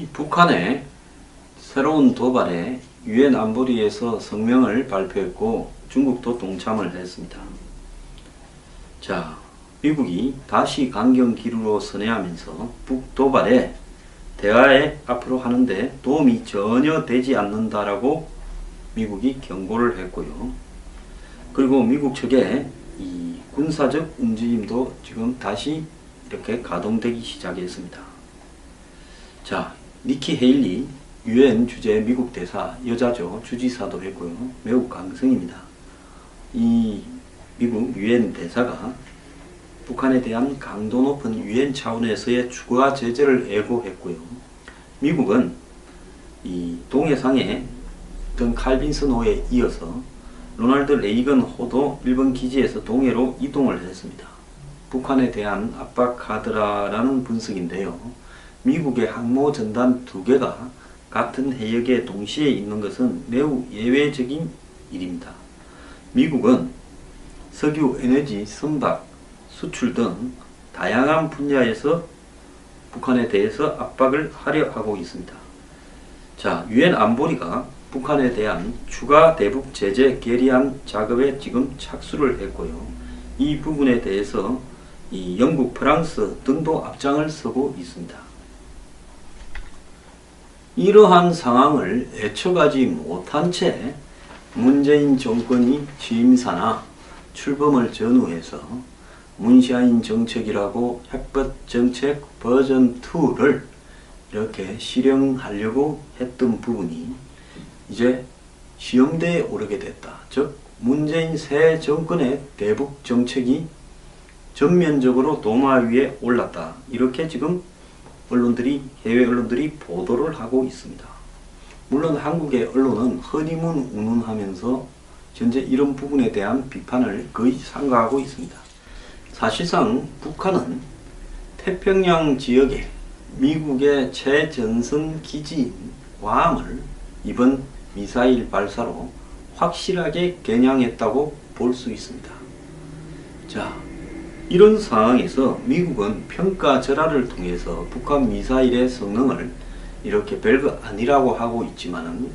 이 북한의 새로운 도발에 유엔 안보리에서 성명을 발표했고 중국도 동참을 했습니다. 자, 미국이 다시 강경 기류로 선회하면서 북 도발에 대화에 앞으로 하는데 도움이 전혀 되지 않는다라고 미국이 경고를 했고요. 그리고 미국 측의 이 군사적 움직임도 지금 다시 이렇게 가동되기 시작했습니다. 자, 니키 헤일리 유엔 주재 미국 대사, 여자죠. 주지사도 했고요. 매우 강성입니다. 이 미국 유엔 대사가 북한에 대한 강도 높은 유엔 차원에서의 추가 제재를 예고했고요. 미국은 이 동해상의 던 칼빈슨 호에 이어서 로널드 레이건 호도 일본 기지에서 동해로 이동을 했습니다. 북한에 대한 압박 카드라는 분석인데요. 미국의 항모 전단 2개가 같은 해역에 동시에 있는 것은 매우 예외적인 일입니다. 미국은 석유, 에너지, 선박, 수출 등 다양한 분야에서 북한에 대해서 압박을 하려 하고 있습니다. 자, 유엔 안보리가 북한에 대한 추가 대북 제재 결의안 작업에 지금 착수를 했고요. 이 부분에 대해서 이 영국, 프랑스 등도 앞장을 서고 있습니다. 이러한 상황을 예측하지 못한 채 문재인 정권이 취임사나 출범을 전후해서 문샤인 정책이라고 핵법 정책 버전 2를 이렇게 실행하려고 했던 부분이 이제 시험대에 오르게 됐다. 즉 문재인 새 정권의 대북 정책이 전면적으로 도마 위에 올랐다. 이렇게 지금 언론들이, 해외 언론들이 보도를 하고 있습니다. 물론 한국의 언론은 허니문 운운하면서 현재 이런 부분에 대한 비판을 거의 삼가하고 있습니다. 사실상 북한은 태평양 지역에 미국의 최전선 기지인 괌을 이번 미사일 발사로 확실하게 겨냥했다고 볼 수 있습니다. 자, 이런 상황에서 미국은 평가절하를 통해서 북한 미사일의 성능을 이렇게 별거 아니라고 하고 있지만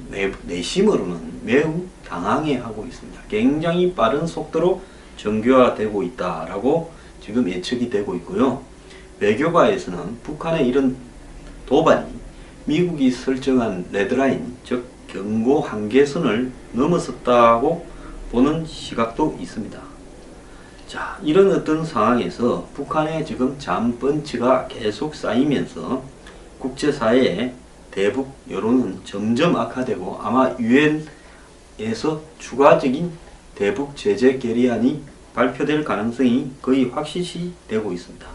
내심으로는 매우 당황해하고 있습니다. 굉장히 빠른 속도로 정교화되고 있다라고 지금 예측이 되고 있고요. 외교가에서는 북한의 이런 도발이 미국이 설정한 레드라인, 즉 경고 한계선을 넘어섰다고 보는 시각도 있습니다. 자, 이런 어떤 상황에서 북한의 지금 잠펀치가 계속 쌓이면서 국제사회의 대북 여론은 점점 악화되고 아마 유엔에서 추가적인 대북 제재 결의안이 발표될 가능성이 거의 확실시 되고 있습니다.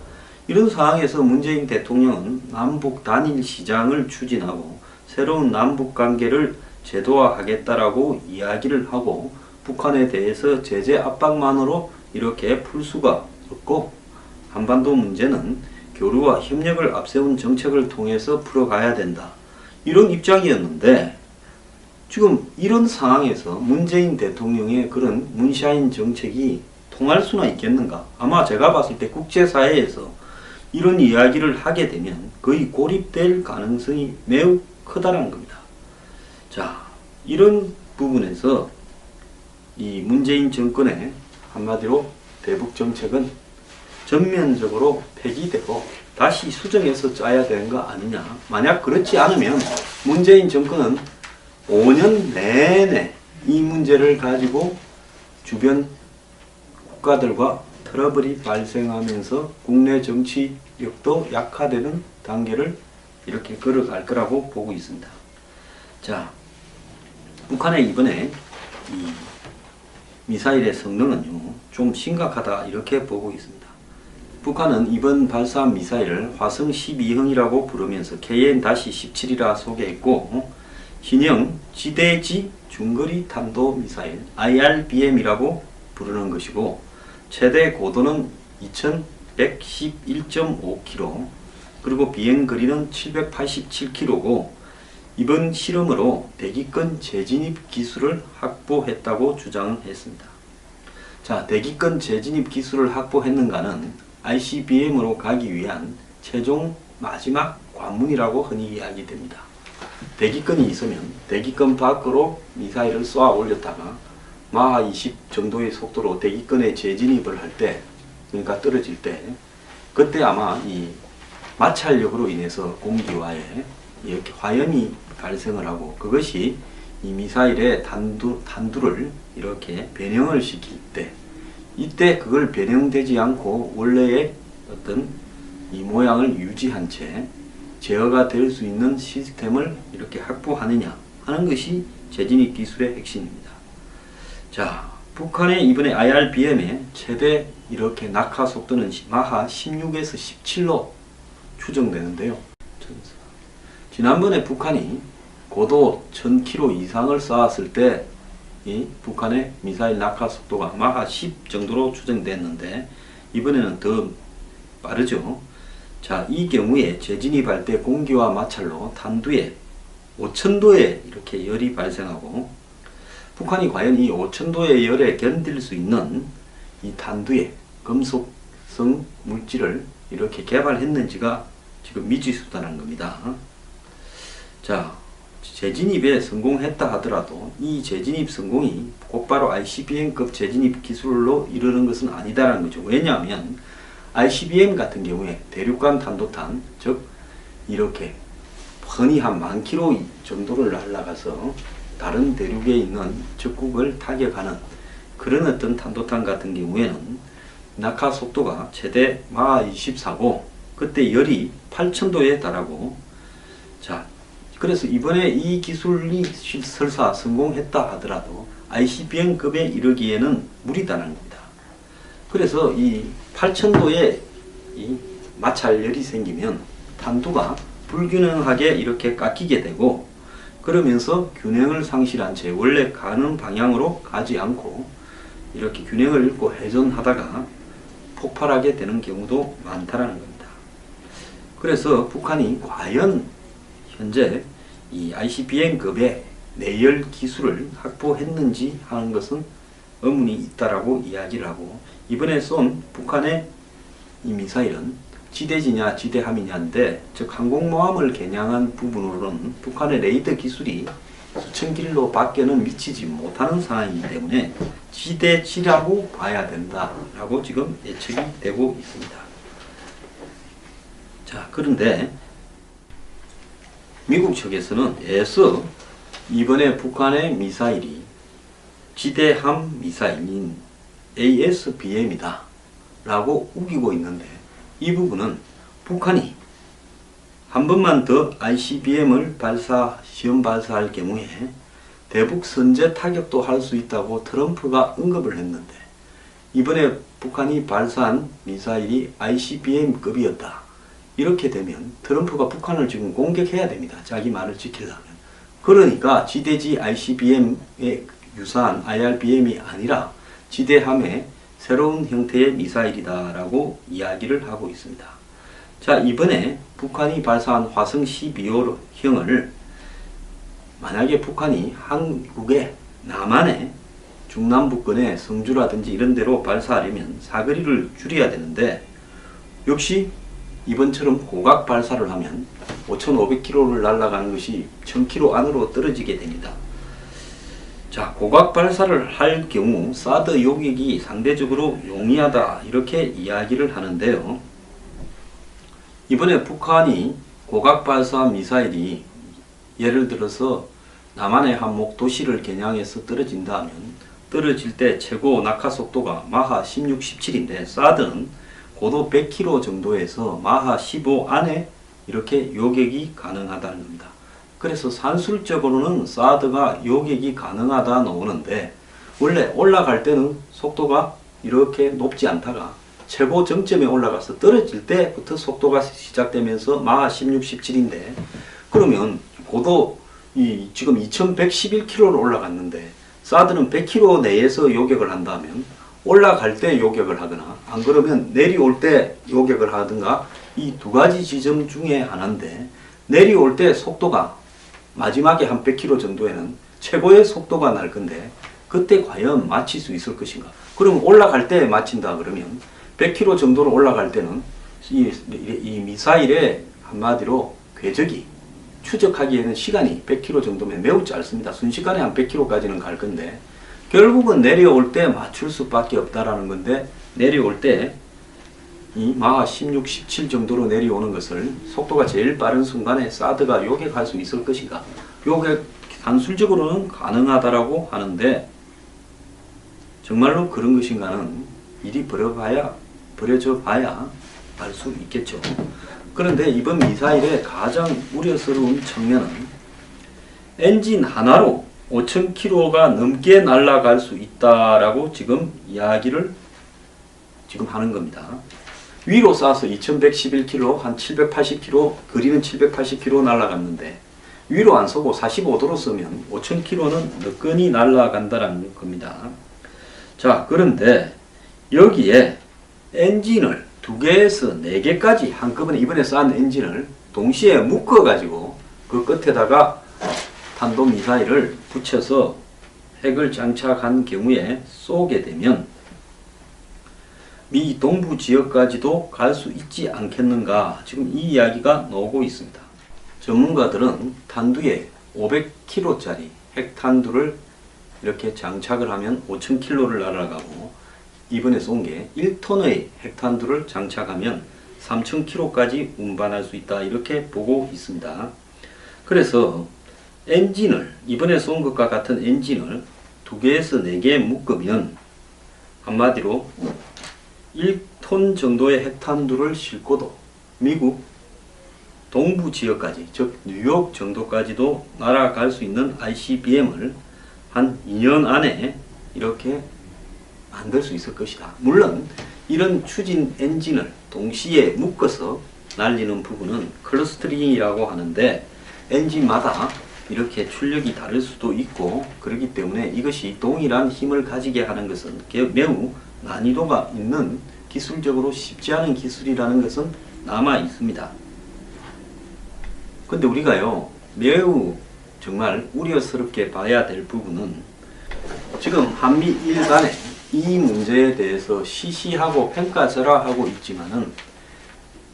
이런 상황에서 문재인 대통령은 남북 단일 시장을 추진하고 새로운 남북 관계를 제도화하겠다라고 이야기를 하고 북한에 대해서 제재 압박만으로 이렇게 풀 수가 없고 한반도 문제는 교류와 협력을 앞세운 정책을 통해서 풀어가야 된다. 이런 입장이었는데 지금 이런 상황에서 문재인 대통령의 그런 문샤인 정책이 통할 수나 있겠는가? 아마 제가 봤을 때 국제사회에서 이런 이야기를 하게 되면 거의 고립될 가능성이 매우 크다는 겁니다. 자, 이런 부분에서 이 문재인 정권의 한마디로 대북 정책은 전면적으로 폐기되고 다시 수정해서 짜야 되는 거 아니냐. 만약 그렇지 않으면 문재인 정권은 5년 내내 이 문제를 가지고 주변 국가들과 트러블이 발생하면서 국내 정치력도 약화되는 단계를 이렇게 걸어갈 거라고 보고 있습니다. 자, 북한의 이번에 이 미사일의 성능은요, 좀 심각하다 이렇게 보고 있습니다. 북한은 이번 발사한 미사일을 화성 12형이라고 부르면서 KN-17이라 소개했고 신형 지대지 중거리 탄도 미사일 IRBM이라고 부르는 것이고 최대 고도는 2111.5km 그리고 비행 거리는 787km고 이번 실험으로 대기권 재진입 기술을 확보했다고 주장을 했습니다. 자, 대기권 재진입 기술을 확보했는가는 ICBM으로 가기 위한 최종 마지막 관문이라고 흔히 이야기됩니다. 대기권이 있으면 대기권 밖으로 미사일을 쏘아 올렸다가 마하 20 정도의 속도로 대기권에 재진입을 할 때, 그러니까 떨어질 때, 그때 아마 이 마찰력으로 인해서 공기와에 이렇게 화염이 발생을 하고, 그것이 이 미사일의 탄두를 이렇게 변형을 시킬 때, 이때 그걸 변형되지 않고 원래의 어떤 이 모양을 유지한 채 제어가 될 수 있는 시스템을 이렇게 확보하느냐 하는 것이 재진입 기술의 핵심입니다. 자, 북한의 이번에 IRBM의 최대 이렇게 낙하 속도는 마하 16에서 17로 추정되는데요. 지난번에 북한이 고도 1000km 이상을 쏘았을 때 이 북한의 미사일 낙하 속도가 마하 10 정도로 추정됐는데, 이번에는 더 빠르죠. 자, 이 경우에 재진입할 때 공기와 마찰로 탄두에 5000도에 이렇게 열이 발생하고, 북한이 과연 이 5000도의 열에 견딜 수 있는 이 탄두에 금속성 물질을 이렇게 개발했는지가 지금 미지수다는 겁니다. 자, 재진입에 성공했다 하더라도 이 재진입 성공이 곧바로 ICBM급 재진입 기술로 이르는 것은 아니다라는 거죠. 왜냐하면 ICBM 같은 경우에 대륙간 탄도탄, 즉 이렇게 흔히 한 10,000km 정도를 날아가서 다른 대륙에 있는 적국을 타격하는 그런 어떤 탄도탄 같은 경우에는 낙하 속도가 최대 마하 24고, 그때 열이 8000도에 달하고, 자, 그래서 이번에 이 기술이 설사 성공했다 하더라도 ICBM급에 이르기에는 무리다는 겁니다. 그래서 이 8000도의 이 마찰열이 생기면 탄두가 불균형하게 이렇게 깎이게 되고, 그러면서 균형을 상실한 채 원래 가는 방향으로 가지 않고 이렇게 균형을 잃고 회전하다가 폭발하게 되는 경우도 많다라는 겁니다. 그래서 북한이 과연 현재 이 ICBM급의 내열 기술을 확보했는지 하는 것은 의문이 있다라고 이야기를 하고, 이번에 쏜 북한의 이 미사일은 지대지냐 지대함이냐인데, 즉 항공모함을 겨냥한 부분으로는 북한의 레이더 기술이 수천 킬로 밖에는 미치지 못하는 상황이기 때문에 지대지라고 봐야 된다라고 지금 예측이 되고 있습니다. 자, 그런데 미국 측에서는 애써 이번에 북한의 미사일이 지대함 미사일인 ASBM이다 라고 우기고 있는데, 이 부분은 북한이 한 번만 더 ICBM을 시험 발사할 경우에 대북 선제 타격도 할 수 있다고 트럼프가 언급을 했는데, 이번에 북한이 발사한 미사일이 ICBM급이었다. 이렇게 되면 트럼프가 북한을 지금 공격해야 됩니다. 자기 말을 지키려면. 그러니까 지대지 ICBM에 유사한 IRBM이 아니라 지대함의 새로운 형태의 미사일이다 라고 이야기를 하고 있습니다. 자, 이번에 북한이 발사한 화성 12호형을 만약에 북한이 한국의 남한의 중남부권의 성주라든지 이런 데로 발사하려면 사거리를 줄여야 되는데, 역시 이번처럼 고각 발사를 하면 5,500km를 날아가는 것이 1,000km 안으로 떨어지게 됩니다. 자, 고각 발사를 할 경우 사드 요격이 상대적으로 용이하다 이렇게 이야기를 하는데요. 이번에 북한이 고각 발사 미사일이 예를 들어서 남한의 한목 도시를 겨냥해서 떨어진다면, 떨어질 때 최고 낙하 속도가 마하 16, 17인데 사드는 고도 100km 정도에서 마하 15 안에 이렇게 요격이 가능하다는 겁니다. 그래서 산술적으로는 사드가 요격이 가능하다 나오는데, 원래 올라갈 때는 속도가 이렇게 높지 않다가 최고 정점에 올라가서 떨어질 때부터 속도가 시작되면서 마하 16, 17인데, 그러면 고도 지금 2111km로 올라갔는데 사드는 100km 내에서 요격을 한다면 올라갈 때 요격을 하거나 안 그러면 내려올 때 요격을 하든가, 이 두 가지 지점 중에 하나인데, 내려올 때 속도가 마지막에 한 100km 정도에는 최고의 속도가 날 건데, 그때 과연 맞힐 수 있을 것인가? 그럼 올라갈 때 맞힌다 그러면 100km 정도로 올라갈 때는 이 미사일의 한마디로 궤적이 추적하기에는 시간이 100km 정도면 매우 짧습니다. 순식간에 한 100km까지는 갈 건데 결국은 내려올 때 맞출 수밖에 없다라는 건데, 내려올 때 이 마하 16, 17 정도로 내려오는 것을 속도가 제일 빠른 순간에 사드가 요격할 수 있을 것인가? 요격 산술적으로는 가능하다라고 하는데 정말로 그런 것인가는 일이 벌어져 봐야 알 수 있겠죠. 그런데 이번 미사일의 가장 우려스러운 측면은 엔진 하나로 5,000km가 넘게 날아갈 수 있다라고 지금 이야기를 하는 겁니다. 위로 쏴서 2111km, 한 780km, 거리는 780km 날아갔는데 위로 안 쏘고 45도로 쏘면 5,000km는 너끈히 날아간다는 겁니다. 자, 그런데 여기에 엔진을 2개에서 4개까지 한꺼번에 이번에 싼 엔진을 동시에 묶어가지고 그 끝에다가 탄도미사일을 붙여서 핵을 장착한 경우에 쏘게 되면 미 동부 지역까지도 갈 수 있지 않겠는가, 지금 이 이야기가 나오고 있습니다. 전문가들은 탄두에 500kg짜리 핵탄두를 이렇게 장착을 하면 5,000km를 날아가고, 이번에 쏜 게 1톤의 핵탄두를 장착하면 3,000km까지 운반할 수 있다, 이렇게 보고 있습니다. 그래서 엔진을, 이번에 쏜 것과 같은 엔진을 2개에서 4개 묶으면 한마디로 1톤 정도의 핵탄두를 싣고도 미국 동부 지역까지, 즉 뉴욕 정도까지도 날아갈 수 있는 ICBM을 한 2년 안에 이렇게 만들 수 있을 것이다. 물론 이런 추진 엔진을 동시에 묶어서 날리는 부분은 클러스터링이라고 하는데 엔진마다 이렇게 출력이 다를 수도 있고, 그렇기 때문에 이것이 동일한 힘을 가지게 하는 것은 매우 난이도가 있는, 기술적으로 쉽지 않은 기술이라는 것은 남아 있습니다. 근데 우리가요, 매우 정말 우려스럽게 봐야 될 부분은 지금 한미일 간에 이 문제에 대해서 시시하고 평가절하하고 있지만은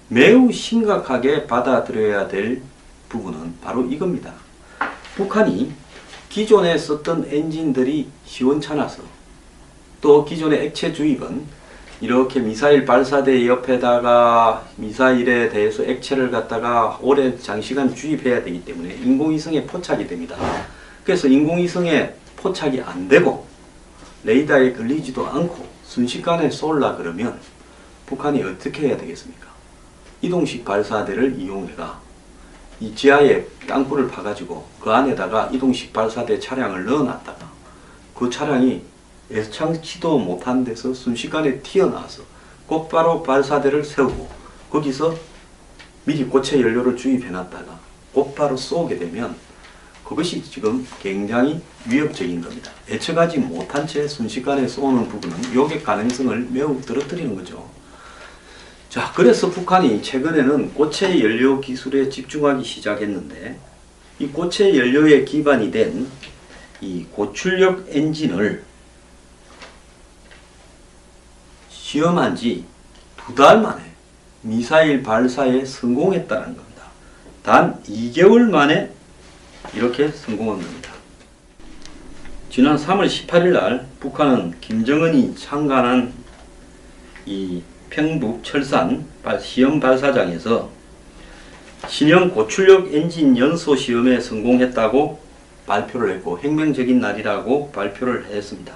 매우 심각하게 받아들여야 될 부분은 바로 이겁니다. 북한이 기존에 썼던 엔진들이 시원찮아서, 또 기존의 액체 주입은 이렇게 미사일 발사대 옆에다가 미사일에 대해서 액체를 갖다가 오래 장시간 주입해야 되기 때문에 인공위성에 포착이 됩니다. 그래서 인공위성에 포착이 안 되고 레이더에 걸리지도 않고 순식간에 쏠라 그러면 북한이 어떻게 해야 되겠습니까? 이동식 발사대를 이용해가 이 지하에 땅굴을 파가지고 그 안에다가 이동식 발사대 차량을 넣어놨다가 그 차량이 예상치도 못한 데서 순식간에 튀어나와서 곧바로 발사대를 세우고 거기서 미리 고체 연료를 주입해놨다가 곧바로 쏘게 되면 그것이 지금 굉장히 위협적인 겁니다. 예측하지 못한 채 순식간에 쏘는 부분은 요격 가능성을 매우 떨어뜨리는 거죠. 자, 그래서 북한이 최근에는 고체 연료 기술에 집중하기 시작했는데, 이 고체 연료에 기반이 된 이 고출력 엔진을 시험한 지 2달 만에 미사일 발사에 성공했다는 겁니다. 단 2개월 만에 이렇게 성공한 겁니다. 지난 3월 18일 날 북한은 김정은이 창간한 이 평북 철산 시험 발사장에서 신형 고출력 엔진 연소 시험에 성공했다고 발표를 했고, 혁명적인 날이라고 발표를 했습니다.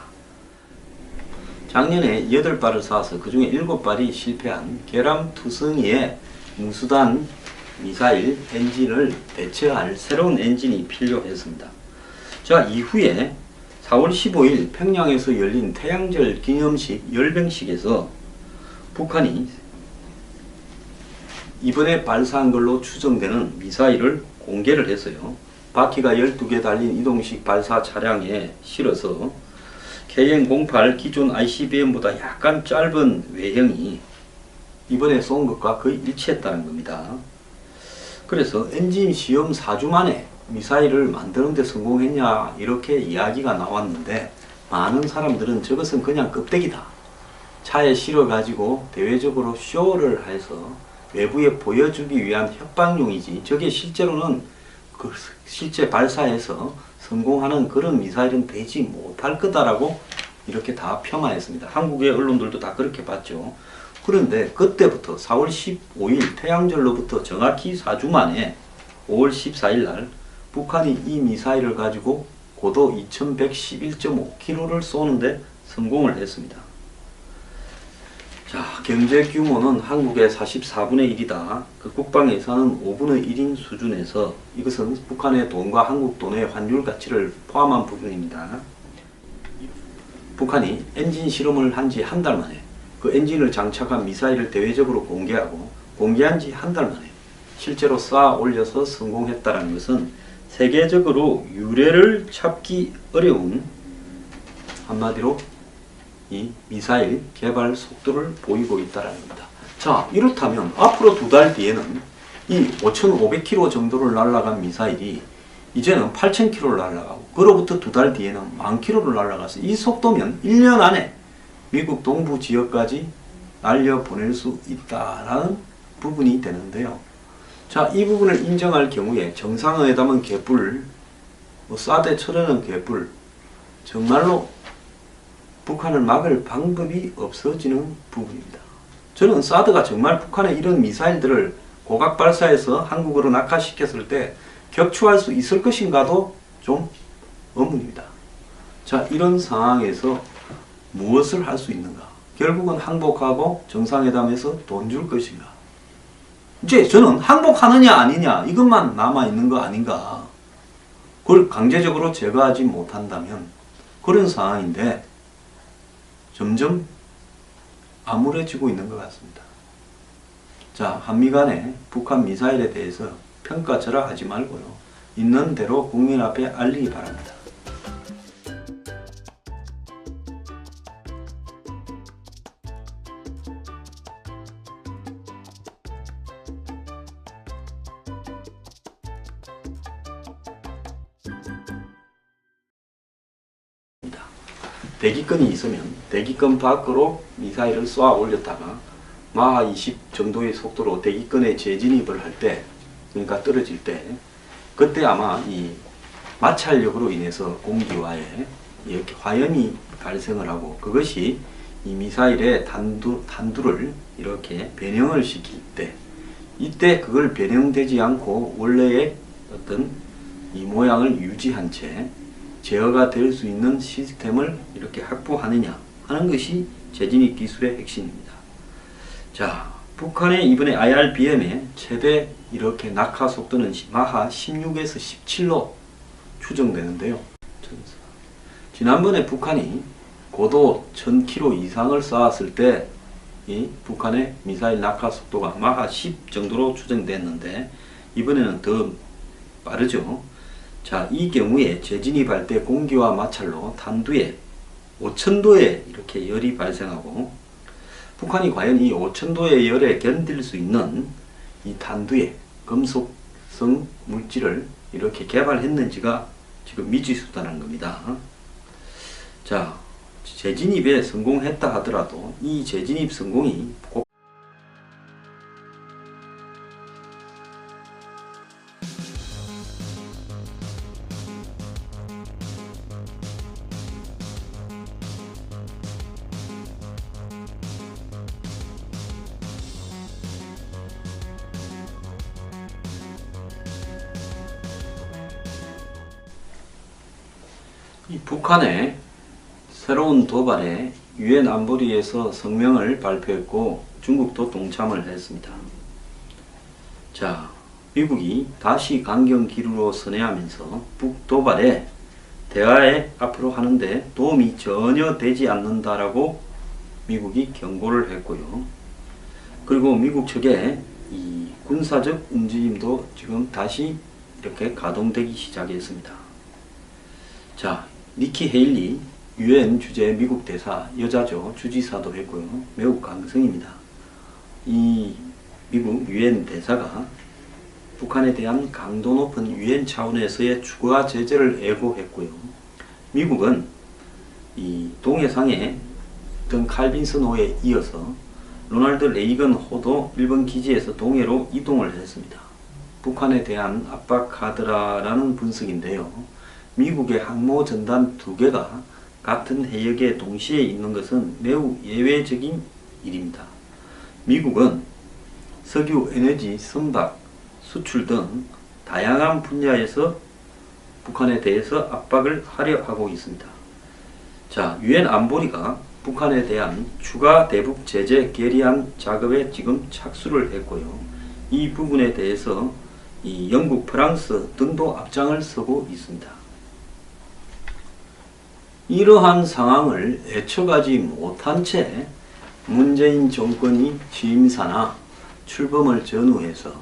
작년에 8발을 쏴서 그 중에 7발이 실패한 계람투성이의 무수단 미사일 엔진을 대체할 새로운 엔진이 필요했습니다. 자, 이후에 4월 15일 평양에서 열린 태양절 기념식 열병식에서 북한이 이번에 발사한 걸로 추정되는 미사일을 공개를 했어요. 바퀴가 12개 달린 이동식 발사 차량에 실어서 KN-08 기존 ICBM보다 약간 짧은 외형이 이번에 쏜 것과 거의 일치했다는 겁니다. 그래서 엔진 시험 4주 만에 미사일을 만드는 데 성공했냐, 이렇게 이야기가 나왔는데 많은 사람들은 저것은 그냥 껍데기다, 차에 실어 가지고 대외적으로 쇼를 해서 외부에 보여주기 위한 협박용이지 저게 실제로는 실제 발사해서 성공하는 그런 미사일은 되지 못할 거다라고 이렇게 다 폄하했습니다. 한국의 언론들도 다 그렇게 봤죠. 그런데 그때부터 4월 15일 태양절로부터 정확히 4주 만에 5월 14일 날 북한이 이 미사일을 가지고 고도 2111.5km를 쏘는데 성공을 했습니다. 자, 경제 규모는 한국의 44분의 1이다. 그 국방 예산은 5분의 1인 수준에서 이것은 북한의 돈과 한국 돈의 환율 가치를 포함한 부분입니다. 북한이 엔진 실험을 한 지 한 달 만에 그 엔진을 장착한 미사일을 대외적으로 공개하고 공개한 지 한 달 만에 실제로 쌓아 올려서 성공했다는 것은 세계적으로 유례를 찾기 어려운, 한마디로 이 미사일 개발 속도를 보이고 있다는 겁니다. 자, 이렇다면 앞으로 2달 뒤에는 이 5,500km 정도를 날아간 미사일이 이제는 8,000km를 날아가고 그로부터 2달 뒤에는 10,000km를 날아가서 이 속도면 1년 안에 미국 동부 지역까지 날려보낼 수 있다라는 부분이 되는데요. 자, 이 부분을 인정할 경우에 정상회담은 개뿔, 사드 철회는 개뿔, 정말로 북한을 막을 방법이 없어지는 부분입니다. 저는 사드가 정말 북한의 이런 미사일들을 고각 발사해서 한국으로 낙하시켰을 때 격추할 수 있을 것인가도 좀 의문입니다. 자, 이런 상황에서 무엇을 할 수 있는가? 결국은 항복하고 정상회담에서 돈 줄 것인가? 이제 저는 항복하느냐 아니냐 이것만 남아있는 거 아닌가? 그걸 강제적으로 제거하지 못한다면 그런 상황인데 점점 암울해지고 있는 것 같습니다. 자, 한미 간에 북한 미사일에 대해서 평가절하 하지 말고요. 있는 대로 국민 앞에 알리기 바랍니다. 대기권이 있으면 대기권 밖으로 미사일을 쏘아 올렸다가 마하 20 정도의 속도로 대기권에 재진입을 할 때, 그러니까 떨어질 때, 그때 아마 이 마찰력으로 인해서 공기와에 이렇게 화염이 발생을 하고 그것이 이 미사일의 단두를 이렇게 변형을 시킬 때, 이때 그걸 변형되지 않고 원래의 어떤 이 모양을 유지한 채 제어가 될 수 있는 시스템을 이렇게 확보하느냐 하는 것이 재진입 기술의 핵심입니다. 자, 북한의 이번에 IRBM의 최대 이렇게 낙하 속도는 마하 16에서 17로 추정되는데요. 지난번에 북한이 고도 1000km 이상을 쌓았을 때 이 북한의 미사일 낙하 속도가 마하 10 정도로 추정됐는데 이번에는 더 빠르죠. 자, 이 경우에 재진입할 때 공기와 마찰로 단두에 5000도에 이렇게 열이 발생하고 북한이 과연 이 5000도의 열에 견딜 수 있는 이 단두에 금속성 물질을 이렇게 개발했는지가 지금 미지수다는 겁니다. 자, 재진입에 성공했다 하더라도 이 재진입 성공이 꼭 이 북한의 새로운 도발에 유엔 안보리에서 성명을 발표했고 중국도 동참을 했습니다. 자, 미국이 다시 강경 기류로 선회하면서 북 도발에 대화에 앞으로 하는데 도움이 전혀 되지 않는다라고 미국이 경고를 했고요. 그리고 미국 측의 이 군사적 움직임도 지금 다시 이렇게 가동되기 시작했습니다. 자, 니키 헤일리 유엔 주재 미국 대사, 여자죠. 주지사도 했고요. 매우 강성입니다. 이 미국 유엔 대사가 북한에 대한 강도 높은 유엔 차원에서의 추가 제재를 예고했고요. 미국은 이 동해상의 어떤 칼빈슨 호에 이어서 로널드 레이건 호도 일본 기지에서 동해로 이동을 했습니다. 북한에 대한 압박 카드라라는 분석인데요. 미국의 항모 전단 2개가 같은 해역에 동시에 있는 것은 매우 예외적인 일입니다. 미국은 석유, 에너지, 선박, 수출 등 다양한 분야에서 북한에 대해서 압박을 하려 하고 있습니다. 자, 유엔 안보리가 북한에 대한 추가 대북 제재 결의안 작업에 지금 착수를 했고요. 이 부분에 대해서 이 영국, 프랑스 등도 앞장을 서고 있습니다. 이러한 상황을 예측하지 못한 채 문재인 정권이 취임사나 출범을 전후해서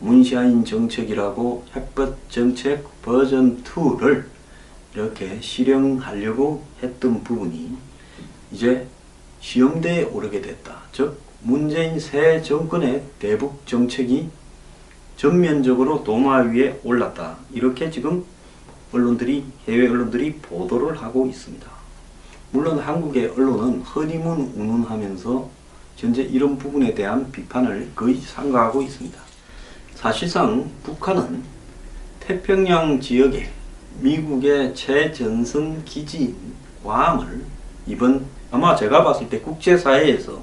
문샤인 정책이라고 해법 정책 버전 2를 이렇게 실행하려고 했던 부분이 이제 시험대에 오르게 됐다. 즉 문재인 새 정권의 대북 정책이 전면적으로 도마 위에 올랐다. 이렇게 지금 해외 언론들이 보도를 하고 있습니다. 물론 한국의 언론은 허니문 운운하면서 현재 이런 부분에 대한 비판을 거의 삼가하고 있습니다. 사실상 북한은 태평양 지역에 미국의 최전선 기지인 괌을 이번 아마 제가 봤을 때 국제사회에서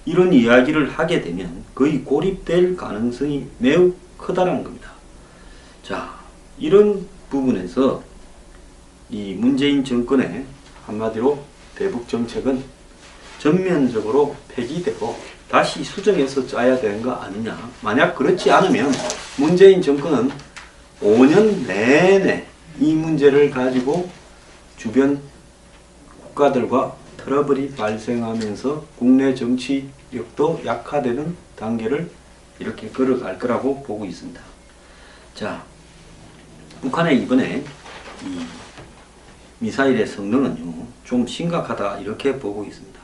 이런 이야기를 하게 되면 거의 고립될 가능성이 매우 크다는 겁니다. 자, 이런 부분에서 이 문재인 정권의 한마디로 대북 정책은 전면적으로 폐기되고 다시 수정해서 짜야 되는 거 아니냐. 만약 그렇지 않으면 문재인 정권은 5년 내내 이 문제를 가지고 주변 국가들과 트러블이 발생하면서 국내 정치력도 약화되는 단계를 이렇게 걸어갈 거라고 보고 있습니다. 자, 북한의 이번에 이 미사일의 성능은요, 좀 심각하다 이렇게 보고 있습니다.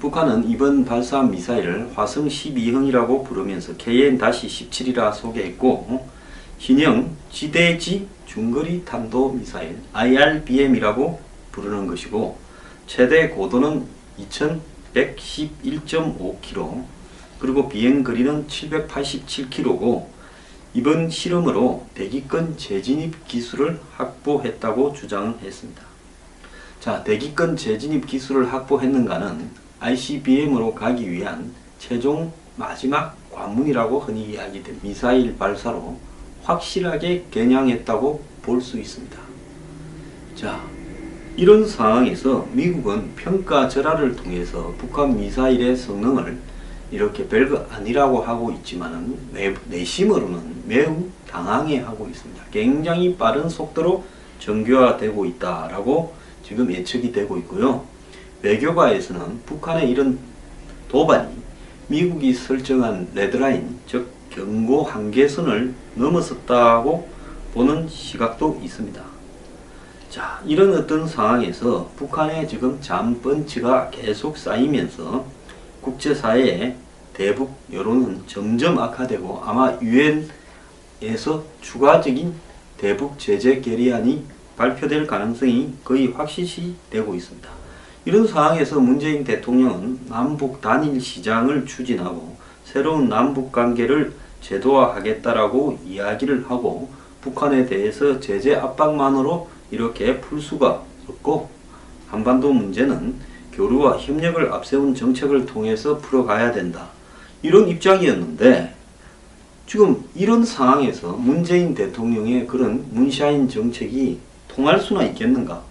북한은 이번 발사한 미사일을 화성 12형이라고 부르면서 KN-17이라 소개했고, 신형 지대지 중거리 탄도 미사일 IRBM이라고 부르는 것이고, 최대 고도는 2111.5km, 그리고 비행 거리는 787km고, 이번 실험으로 대기권 재진입 기술을 확보했다고 주장을 했습니다. 자, 대기권 재진입 기술을 확보했는가는 ICBM으로 가기 위한 최종 마지막 관문이라고 흔히 이야기된 미사일 발사로 확실하게 겨냥했다고 볼 수 있습니다. 자, 이런 상황에서 미국은 평가절하를 통해서 북한 미사일의 성능을 이렇게 별거 아니라고 하고 있지만은 내심으로는 매우 당황해하고 있습니다. 굉장히 빠른 속도로 정교화되고 있다라고 지금 예측이 되고 있고요. 외교가에서는 북한의 이런 도발이 미국이 설정한 레드라인, 즉 경고 한계선을 넘어섰다고 보는 시각도 있습니다. 자, 이런 어떤 상황에서 북한의 지금 잠펀치가 계속 쌓이면서 국제사회의 대북 여론은 점점 악화되고 아마 유엔에서 추가적인 대북 제재 결의안이 발표될 가능성이 거의 확실시 되고 있습니다. 이런 상황에서 문재인 대통령은 남북 단일 시장을 추진하고 새로운 남북 관계를 제도화하겠다라고 이야기를 하고 북한에 대해서 제재 압박만으로 이렇게 풀 수가 없고 한반도 문제는 교류와 협력을 앞세운 정책을 통해서 풀어가야 된다. 이런 입장이었는데 지금 이런 상황에서 문재인 대통령의 그런 문샤인 정책이 통할 수나 있겠는가?